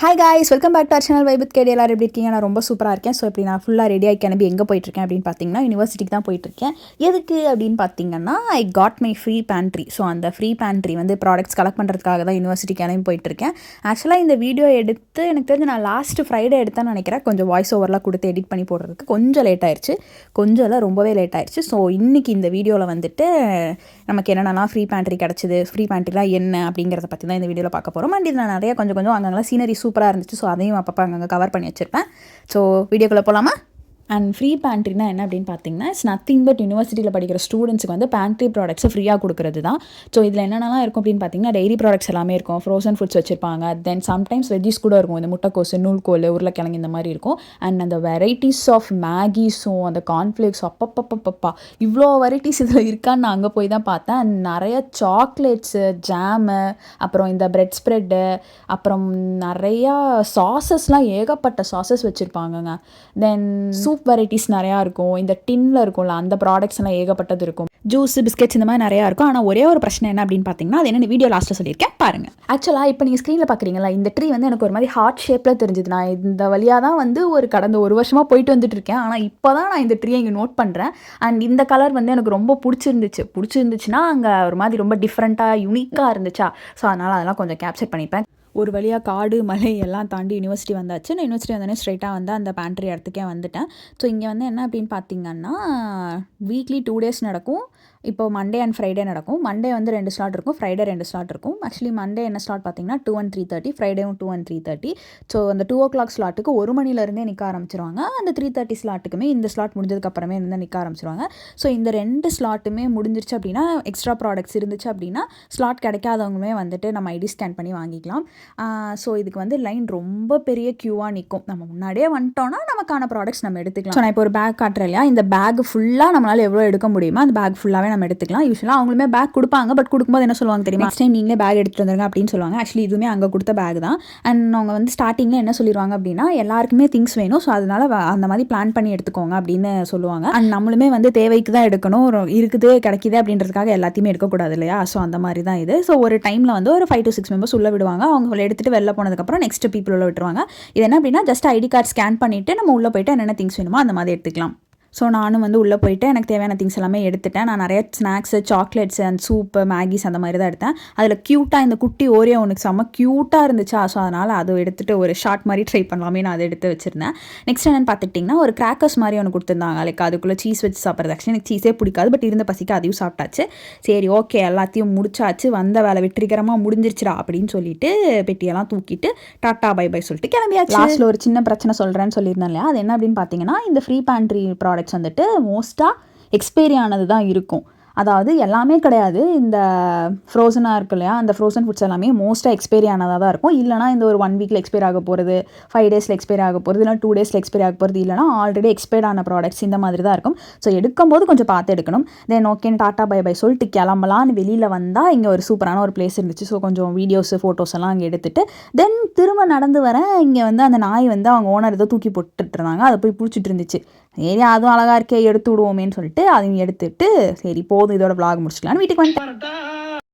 Hi guys, welcome back to our channel vibe with KD. எல்லாரும் எப்படி இருக்கீங்க? நான் ரொம்ப சூப்பராக இருக்கேன். ஸோ இப்படி நான் ஃபுல்லாக ரெடியாக கிளம்பி எங்கே போயிட்டுருக்கேன் அப்படின்னு பார்த்தீங்கன்னா, யூனிவர்சிட்டிக்கு தான் போயிட்டுருக்கேன். எதுக்கு அப்படின்னு பார்த்தீங்கன்னா, I got my free pantry. So அந்த ஃப்ரீ பேண்ட்ரி வந்து ப்ராடக்ட்ஸ் கலெக்ட் பண்ணுறதுக்காக தான் யூனிவர்சிட்டி கிளம்பி போயிட்டுருக்கேன். ஆக்சுவலாக இந்த வீடியோ எடுத்து எனக்கு தெரிஞ்சு நான் லாஸ்ட்டு ஃப்ரைடே எடுத்தேன்னு நினைக்கிறேன். கொஞ்சம் வாய்ஸ் ஓவர்லாம் கொடுத்து எடிட் பண்ணி போடுறதுக்கு கொஞ்சம் லேட் ஆயிடுச்சு. கொஞ்சம் இல்லை, ரொம்பவே லேட் ஆயிடுச்சு. ஸோ இன்றைக்கி இந்த வீடியோவில் வந்துட்டு நமக்கு என்னென்னலாம் ஃப்ரீ பேண்ட்ரி கிடச்சிது, ஃப்ரீ பேண்ட்ரிலாம் என்ன அப்படிங்கிறத பற்றி தான் இந்த வீடியோவில் பார்க்க போகிறோம். அண்ட் இதில் நிறைய கொஞ்சம் அங்கெல்லாம் சீனரி சூப்பராக இருந்துச்சு. ஸோ அதையும் அப்பப்போ அங்கே கவர் பண்ணி வச்சுருப்பேன். ஸோ வீடியோக்குள்ளே போகலாமா? அண்ட் ஃப்ரீ பேண்ட்ரினா என்ன அப்படின்னு பார்த்தீங்கன்னா, இட்ஸ் நத்திங் பட் யூனிவர்சிட்டியில் படிக்கிற ஸ்டூடெண்ட்ஸுக்கு வந்து பேண்ட்ரி ப்ராடக்ட்ஸை ஃப்ரீயாக கொடுக்குறது தான். ஸோ இதில் என்னென்னலாம் இருக்கும் அப்படின்னு பார்த்தீங்கன்னா, டெய்ரி ப்ராடக்ட்ஸ் எல்லாமே இருக்கும், ஃப்ரோசன் ஃபுட்ஸ் வச்சுருப்பாங்க, தென் சம்டைம்ஸ் வெஜ்ஜீஸ் கூட இருக்கும், இந்த முட்டைக்கோசு, நூல்கோல், உருளைக்கிழங்கு இந்த மாதிரி இருக்கும். அண்ட் அந்த வெரைட்டிஸ் ஆஃப் மேகிஸும் அந்த கார்ன்ஃப்ளேக்ஸும் அப்பப்பப்பப்பா இவ்வளோ வெரைட்டிஸ் இதில் இருக்கான்னு நான் அங்கே போய் தான் பார்த்தேன். அண்ட் நிறைய சாக்லேட்ஸு, ஜாமு, அப்புறம் இந்த பிரெட் ஸ்ப்ரெட்டு, அப்புறம் நிறையா சாஸஸ்லாம் ஏகப்பட்ட சாஸஸ் வச்சுருப்பாங்கங்க. தென் சூப் வெரைட்டிஸ் நிறையா இருக்கும். இந்த டின்னில் இருக்கும்ல அந்த ப்ராடக்ட்ஸ் எல்லாம் ஏகப்பட்டது இருக்கும். ஜூஸ், பிஸ்கெட்ஸ் இந்த மாதிரி நிறையா இருக்கும். ஆனால் ஒரே ஒரு பிரச்சனை என்ன அப்படின்னு பார்த்தீங்கன்னா, அது என்ன வீடியோ லாஸ்ட்டில் சொல்லியிருக்கேன் பாருங்கள். ஆக்சுவலாக இப்போ நீங்கள் ஸ்க்ரீனில் பார்க்குறீங்களா, இந்த ட்ரீ வந்து எனக்கு ஒரு மாதிரி ஹார்ட் ஷேப்பில் தெரிஞ்சுது. நான் இந்த வழியாக தான் வந்து கடந்த ஒரு வருஷமாக போயிட்டு வந்துட்டு இருக்கேன். ஆனால் இப்போ தான் நான் இந்த ட்ரீயை இங்கே நோட் பண்ணுறேன். அண்ட் இந்த கலர் வந்து எனக்கு ரொம்ப பிடிச்சிருந்துச்சுன்னா அங்கே ஒரு மாதிரி ரொம்ப டிஃப்ரெண்ட்டாக யூனிக்காக இருந்துச்சா. ஸோ அதனால் அதெல்லாம் கொஞ்சம் கேப்சர் பண்ணிப்பேன். ஒரு வழியாக காடு மலை எல்லாம் தாண்டி யூனிவர்சிட்டி வந்தாச்சு. நான் யூனிவர்சிட்டி வந்தோடனே ஸ்ட்ரைட்டாக வந்து அந்த பேண்ட்ரி இடத்துக்கே வந்துட்டேன். ஸோ இங்கே வந்து என்ன அப்படின்னு பார்த்தீங்கன்னா, வீக்லி 2 days நடக்கும். இப்போ மண்டே அண்ட் ஃப்ரைடே நடக்கும். மண்டே வந்து 2 ஸ்லாட் இருக்கும், ஃப்ரைடே 2 ஸ்லாட் இருக்கும். ஆக்சுவலி மண்டே என்ன ஸ்லாட் பார்த்தீங்கன்னா 2 and 3:30, ஃப்ரைடேவும் 2 and 3:30. ஸோ அந்த 2 o'clock ஸ்லாட்டுக்கு 1 மணிலேருந்தே நிற்க ஆரம்பிச்சிருவாங்க. அந்த 3:30 ஸ்லாட்டுக்குமே இந்த ஸ்லாட் முடிஞ்சதுக்கப்புறமே வந்து நிற்க ஆரம்பிச்சிருவாங்க. ஸோ இந்த 2 ஸ்லாட்டுமே முடிஞ்சிருச்சு அப்படின்னா, எக்ஸ்ட்ரா ப்ராடக்ட்ஸ் இருந்துச்சு அப்படின்னா ஸ்லாட் கிடைக்காதவங்களுமே வந்துட்டு நம்ம ஐடி ஸ்கேன் பண்ணி வாங்கிக்கலாம். ஸோ இதுக்கு வந்து லைன் ரொம்ப பெரிய க்யூவாக நிற்கும். நம்ம முன்னாடியே வந்துட்டோம்னா நமக்கான ப்ராடக்ட்ஸ் நம்ம எடுத்துக்கலாம். ஸோ நான் இப்போ ஒரு பேக் காட்டுறேன் இல்லையா, இந்த பேக் ஃபுல்லாக நம்மளால் எவ்வளோ எடுக்க முடியுமோ அந்த பேக் ஃபுல்லாகவே நம்ம எடுத்துக்கலாம். யூஸ்வலாக அவங்களுமே பேக் கொடுப்பாங்க. பட் கொடுக்கும்போது என்ன சொல்லுவாங்க தெரியுமா, நெக்ஸ்ட் டைம் நீங்களே பேக் எடுத்துகிட்டு வந்துருங்க அப்படின்னு சொல்லுவாங்க. ஆக்சுவலி இதுவுமே அங்கே கொடுத்த பேக் தான். அண்ட் அவங்க வந்து ஸ்டார்டிங்கில் என்ன சொல்லிடுவாங்க அப்படின்னா, எல்லாருக்குமே திங்ஸ் வேணும், ஸோ அதனால அந்த மாதிரி பிளான் பண்ணி எடுத்துக்கோங்க அப்படின்னு சொல்லுவாங்க. அண்ட் நம்மளுமே வந்து தேவைக்கு தான் எடுக்கணும், இருக்குது கிடைக்கிது அப்படின்றதுக்காக எல்லாத்தையுமே எடுக்கக்கூடாது இல்லையா. ஸோ அந்த மாதிரி தான் இது. ஸோ ஒரு டைமில் வந்து ஒரு 5 to 6 மெம்பர்ஸ் உள்ளே விடுவாங்க. அவங்க எடுத்துகிட்டு வெளில போனதுக்கப்புறம் நெக்ஸ்ட் பீப்புள் உள்ள விட்டுருவாங்க. இது என்ன அப்படின்னா, ஜஸ்ட் ஐடி கார்டு ஸ்கேன் பண்ணிவிட்டு நம்ம உள்ளே போய்ட்டு என்னென்ன திங்ஸ் வேணுமோ அந்த மாதிரி எடுத்துக்கலாம். ஸோ நானும் வந்து உள்ளே போயிட்டு எனக்கு தேவையான திங்ஸ் எல்லாமே எடுத்துட்டேன். நான் நிறைய snacks, chocolates and soup, Maggie's அந்த மாதிரி தான் எடுத்தேன். அதில் க்யூட்டாக இந்த குட்டி ஓரியோ ஒன்றுக்கு செம்ம க்யூட்டாக இருந்துச்சா. ஸோ அதனால் அதை எடுத்துகிட்டு ஒரு ஷார்ட் மாதிரி ட்ரை பண்ணலாமே நான் அதை எடுத்து வச்சுருந்தேன். நெக்ஸ்ட் என்னென்னு பார்த்துட்டிங்கன்னா, ஒரு கிராக்கர்ஸ் மாதிரி ஒன்று கொடுத்துருந்தாங்க. லைக் அதுக்குள்ளே சீஸ் வச்சு சாப்பிட்றது. ஆக்சுவலி எனக்கு சீஸே பிடிக்காது, பட் இருந்த பசிக்கு அதையும் சாப்பிட்டாச்சு. சரி ஓகே, எல்லாத்தையும் முடிச்சாச்சு, வந்த வேலை வெற்றிகரமாக முடிஞ்சிருச்சுடா அப்படின்னு சொல்லிட்டு பெட்டியெல்லாம் தூக்கிட்டு டாட்டா பை பை சொல்லிட்டு கிளம்பியாச்சு. லாஸ்ட்டில் ஒரு சின்ன பிரச்சனை சொல்கிறேன்னு சொல்லியிருந்தேன் இல்லையா, அது என்ன அப்படின்னு பார்த்தீங்கன்னா, இந்த ஃப்ரீ பேண்ட்ரி ப்ராடக்ட்ஸ் வந்துட்டு மோஸ்ட்டாக எக்ஸ்பைரி ஆனது தான் இருக்கும். அதாவது எல்லாமே கிடையாது. இந்த ஃப்ரோசனாக இருக்கு இல்லையா, அந்த ஃப்ரோசன் ஃபுட்ஸ் எல்லாமே மோஸ்ட்டாக எக்ஸ்பைரி ஆனதாக தான் இருக்கும். இல்லைனா இந்த ஒரு 1 வீக்கில் எக்ஸ்பைர் ஆக போகிறது, 5 daysல எக்ஸ்பைர் ஆக போகிறது, இல்லைனா 2 daysல எக்ஸ்பைர் ஆக போகிறது, இல்லைனா ஆல்ரெடி எக்ஸ்பைர்ட் ஆன ப்ராடக்ட்ஸ் இந்த மாதிரி தான் இருக்கும். ஸோ எடுக்கும்போது கொஞ்சம் பார்த்து எடுக்கணும். தென் ஓகேன்னு டாட்டா பை பை சொல்லிட்டு கிளம்பலான்னு வெளியில் வந்தால் இங்கே ஒரு சூப்பரான ஒரு பிளேஸ் இருந்துச்சு. ஸோ கொஞ்சம் வீடியோஸு, ஃபோட்டோஸ் எல்லாம் அங்கே எடுத்துகிட்டு தென் திரும்ப நடந்து வரேன். இங்கே வந்து அந்த நாய் வந்து அவங்க ஓனர் ஏதோ தூக்கி போட்டுட்டு இருந்தாங்க, அதை போய் பிடிச்சிட்டு இருந்துச்சு. சரி அதுவும் அழகாக இருக்கே எடுத்து விடுவோமேன்னு சொல்லிட்டு அதையும் எடுத்துட்டு சரி போதும் இதோட vlog முடிச்சுக்கலான்னு வீட்டுக்கு வந்துட்டேன்.